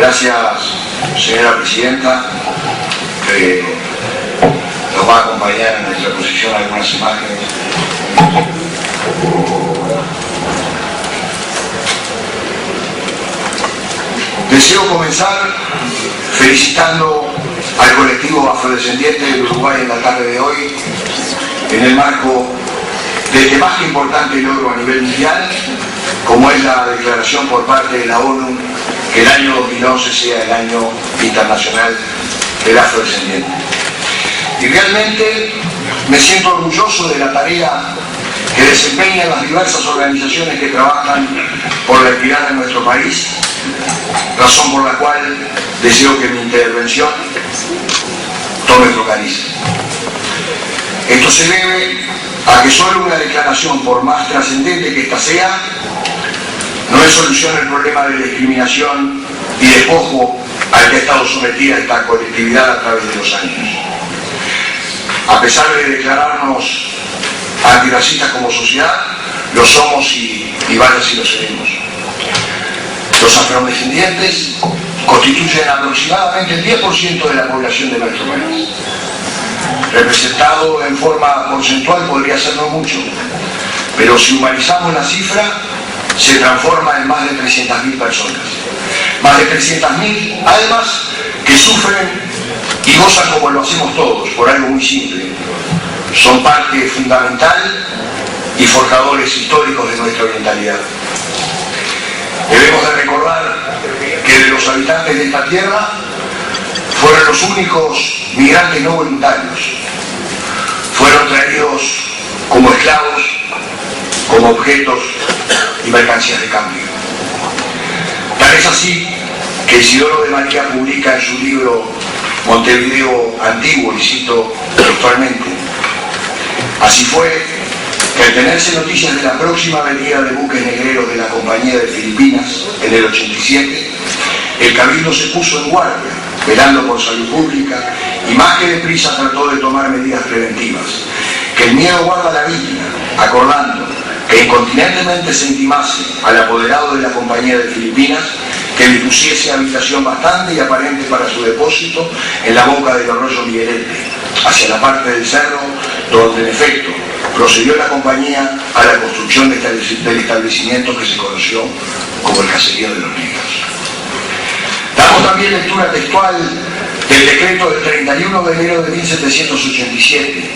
Gracias, señora presidenta, que nos va a acompañar en nuestra exposición algunas imágenes. Deseo comenzar felicitando al colectivo afrodescendiente del Uruguay en la tarde de hoy, en el marco de este más que importante logro a nivel mundial, como es la declaración por parte de la ONU que el año 2011 sea el año internacional del afrodescendiente. Y realmente me siento orgulloso de la tarea que desempeñan las diversas organizaciones que trabajan por la equidad en nuestro país, razón por la cual deseo que mi intervención tome otro cariz. Esto se debe a que solo una declaración, por más trascendente que ésta sea, no es solución al problema de discriminación y despojo al que ha estado sometida esta colectividad a través de los años. A pesar de declararnos antirracistas como sociedad, lo somos y vaya si lo seremos. Los afrodescendientes constituyen aproximadamente el 10% de la población de nuestro país. Representado en forma porcentual podría ser no mucho, pero si humanizamos la cifra, se transforma en más de 300.000 personas. Más de 300.000 almas que sufren y gozan como lo hacemos todos, por algo muy simple. Son parte fundamental y forjadores históricos de nuestra orientalidad. Debemos de recordar que de los habitantes de esta tierra fueron los únicos migrantes no voluntarios. Fueron traídos como esclavos, como objetos y mercancías de cambio. Tal es así que Isidoro de María publica en su libro Montevideo Antiguo, y cito textualmente: así fue que al tenerse noticias de la próxima venida de buques negreros de la Compañía de Filipinas en el 87, el Cabildo se puso en guardia, velando por salud pública, y más que deprisa trató de tomar medidas preventivas. Que el miedo guarda la vida, acordando que incontinentemente se intimase al apoderado de la Compañía de Filipinas que dispusiese habitación bastante y aparente para su depósito en la boca del arroyo Miguelete, hacia la parte del cerro donde en efecto procedió la compañía a la construcción del establecimiento que se conoció como el Caserío de los Negros. Damos también lectura textual del decreto del 31 de enero de 1787,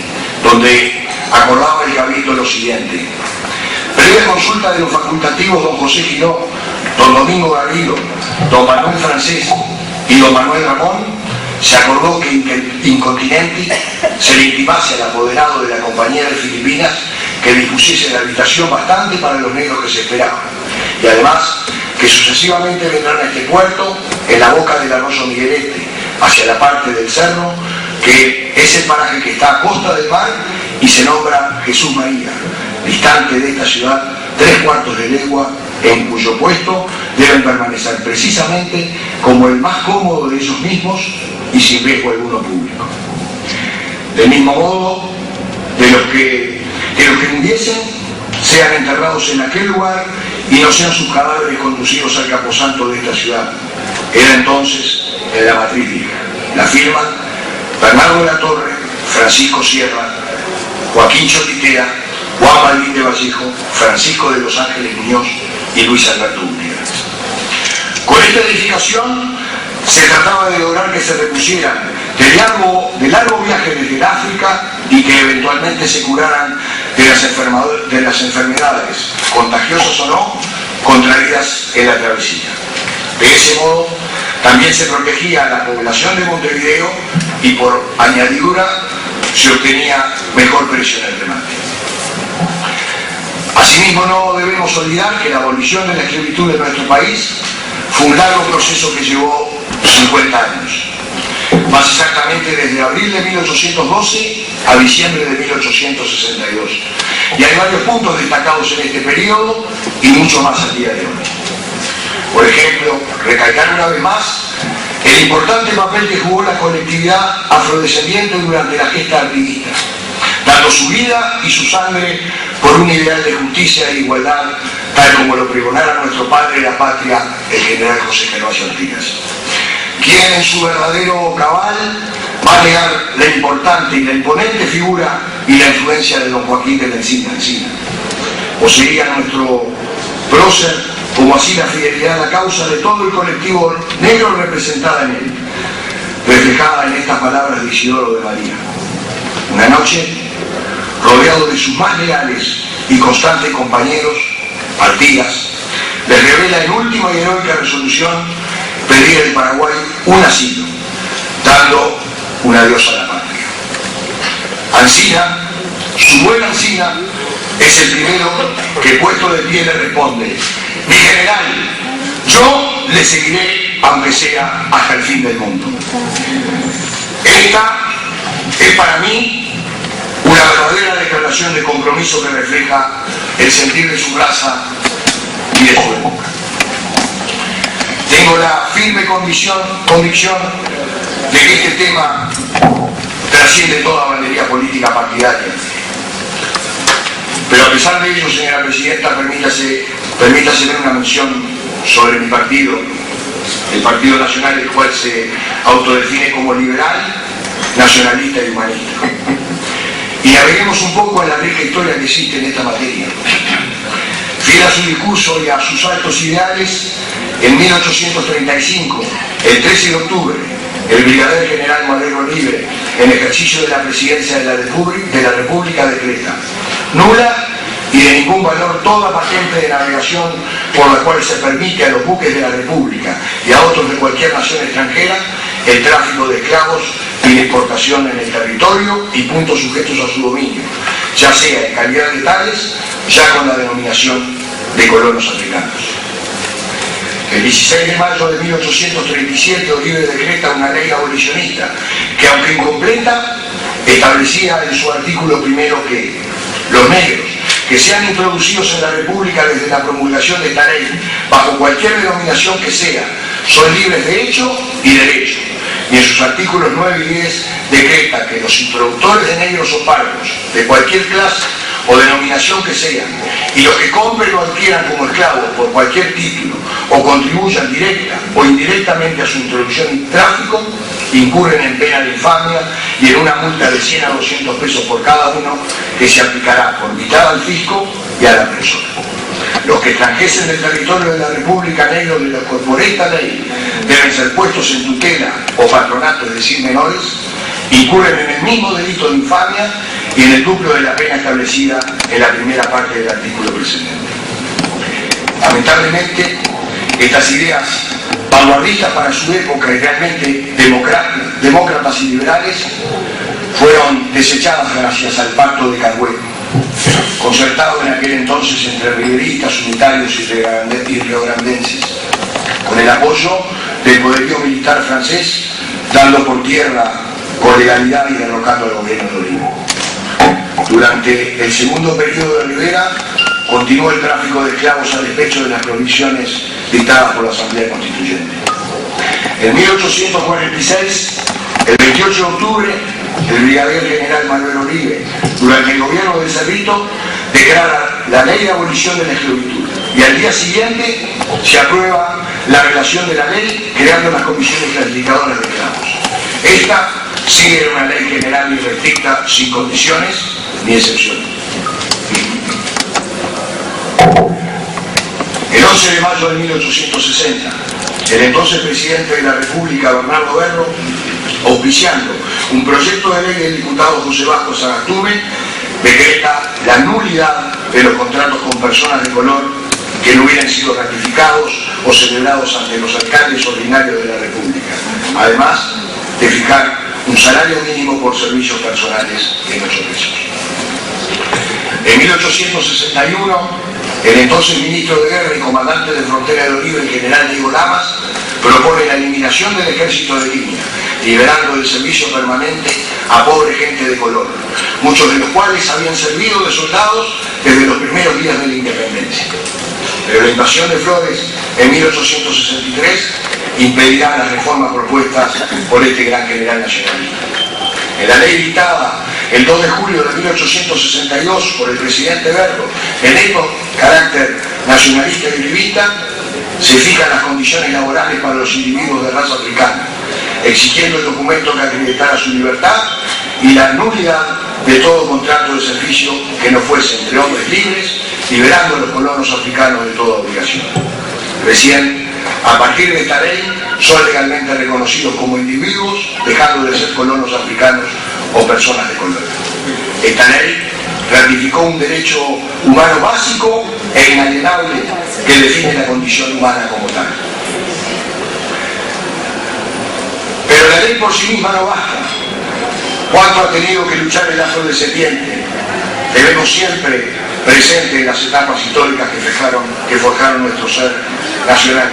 donde acordaba el Cabildo lo siguiente: previa consulta de los facultativos don José Giró, don Domingo Garrido, don Manuel Francés y don Manuel Ramón, se acordó que incontinenti se le intimase al apoderado de la Compañía de Filipinas que dispusiese la habitación bastante para los negros que se esperaban, y además que sucesivamente vendrán a este puerto en la boca del arroyo Miguelete, hacia la parte del cerro, que es el paraje que está a costa del mar y se nombra Jesús María, distante de esta ciudad 3/4 de legua, en cuyo puesto deben permanecer precisamente como el más cómodo de ellos mismos y sin riesgo alguno público. Del mismo modo, de los que muriesen sean enterrados en aquel lugar y no sean sus cadáveres conducidos al camposanto de esta ciudad. Era entonces en la matriz vieja. La firman Bernardo de la Torre, Francisco Sierra, Joaquín Chotitea, Juan Balbín de Vallejo, Francisco de los Ángeles Muñoz y Luis Alberto Gutiérrez. Con esta edificación se trataba de lograr que se repusieran de largo viaje desde el África y que eventualmente se curaran de las enfermedades, contagiosas o no, contraídas en la travesía. De ese modo, también se protegía a la población de Montevideo y por añadidura se obtenía mejor precio en el remate. Asimismo, no debemos olvidar que la abolición de la esclavitud de nuestro país fue un largo proceso que llevó 50 años. Más exactamente desde abril de 1812 a diciembre de 1862. Y hay varios puntos destacados en este periodo y mucho más al día de hoy. Por ejemplo, recalcar una vez más el importante papel que jugó la colectividad afrodescendiente durante la gesta activista, dando su vida y su sangre por un ideal de justicia e igualdad tal como lo pregonara nuestro padre de la patria, el general José Gervasio Artigas, quien en su verdadero cabal va a negar la importante y la imponente figura y la influencia de don Joaquín de la Encina. Poseía nuestro prócer, como así la fidelidad a la causa de todo el colectivo negro representada en él, reflejada en estas palabras de Isidoro de María. Una noche, rodeado de sus más leales y constantes compañeros, Artigas les revela en última y heroica resolución pedir al Paraguay un asilo, dando un adiós a la patria. Ancina, su buen Ancina, es el primero que puesto de pie le responde: mi general, yo le seguiré aunque sea hasta el fin del mundo. Esta es para mí una verdadera declaración de compromiso que refleja el sentir de su raza y de su época. Tengo la firme convicción de que este tema trasciende toda bandería política partidaria. Pero a pesar de ello, señora Presidenta, permítase ver una mención sobre mi partido, el Partido Nacional, el cual se autodefine como liberal, nacionalista y humanista. Y naveguemos un poco en la rica historia que existe en esta materia. Fiel a su discurso y a sus altos ideales, en 1835, el 13 de octubre, el brigadier general Manuel Olive, en ejercicio de la presidencia de la República, decreta: nula y de ningún valor toda patente de navegación por la cual se permite a los buques de la República y a otros de cualquier nación extranjera el tráfico de esclavos y la exportación en el territorio y puntos sujetos a su dominio, ya sea en calidad de tales, ya con la denominación de colonos africanos. El 16 de mayo de 1837 Olive decreta una ley abolicionista que, aunque incompleta, establecía en su artículo primero que los negros que sean introducidos en la República desde la promulgación de esta ley, bajo cualquier denominación que sea, son libres de hecho y derecho. Y en sus artículos 9 y 10 decreta que los introductores de negros o pardos, de cualquier clase o denominación que sean, y los que compren o adquieran como esclavos por cualquier título o contribuyan directa o indirectamente a su introducción y tráfico, incurren en pena de infamia y en una multa de 100 a 200 pesos por cada uno, que se aplicará por mitad al fisco y a la persona. Los que extranjesen del territorio de la República negros de los que por esta ley deben ser puestos en tutela o patronato, es decir, menores, incurren en el mismo delito de infamia y en el duplo de la pena establecida en la primera parte del artículo precedente. Lamentablemente, estas ideas vanguardistas para su época y realmente demócratas y liberales fueron desechadas gracias al Pacto de Cahué, concertado en aquel entonces entre riveristas, unitarios y riograndenses, con el apoyo del poderío militar francés, dando por tierra con legalidad y derrocando al gobierno de Olive. Durante el segundo periodo de Rivera continuó el tráfico de esclavos a despecho de las prohibiciones dictadas por la Asamblea Constituyente. En 1846, el 28 de octubre, el brigadier general Manuel Olive, durante el gobierno de Cerrito, declara la ley de abolición de la esclavitud y al día siguiente se aprueba la relación de la ley creando las comisiones clasificadoras de esclavos. Esta sí era una ley general y restricta, sin condiciones ni excepciones. El 11 de mayo de 1860, el entonces presidente de la República, Bernardo Berro, auspiciando un proyecto de ley del diputado José Vasco Sagastume, decreta la nulidad de los contratos con personas de color que no hubieran sido ratificados o celebrados ante los alcaldes ordinarios de la República, además de fijar un salario mínimo por servicios personales en 8 pesos. En 1861, el entonces ministro de Guerra y comandante de frontera de Olive, el general Diego Lamas, propone la eliminación del ejército de línea, liberando del servicio permanente a pobre gente de color, muchos de los cuales habían servido de soldados desde los primeros días de la independencia. Pero la invasión de Flores en 1863 impedirá las reformas propuestas por este gran general nacionalista. En la ley dictada el 2 de julio de 1862 por el presidente Berro, en esto carácter nacionalista y uribista, se fijan las condiciones laborales para los individuos de raza africana, exigiendo el documento que acreditara su libertad y la nulidad de todo contrato de servicio que no fuese entre hombres libres, liberando a los colonos africanos de toda obligación. Recién, a partir de esta ley, son legalmente reconocidos como individuos, dejando de ser colonos africanos o personas de color. Esta ley ratificó un derecho humano básico e inalienable que define la condición humana como tal. Pero la ley por sí misma no basta. ¿Cuánto ha tenido que luchar el afrodescendiente? Debemos siempre presente en las etapas históricas que forjaron nuestro ser nacional.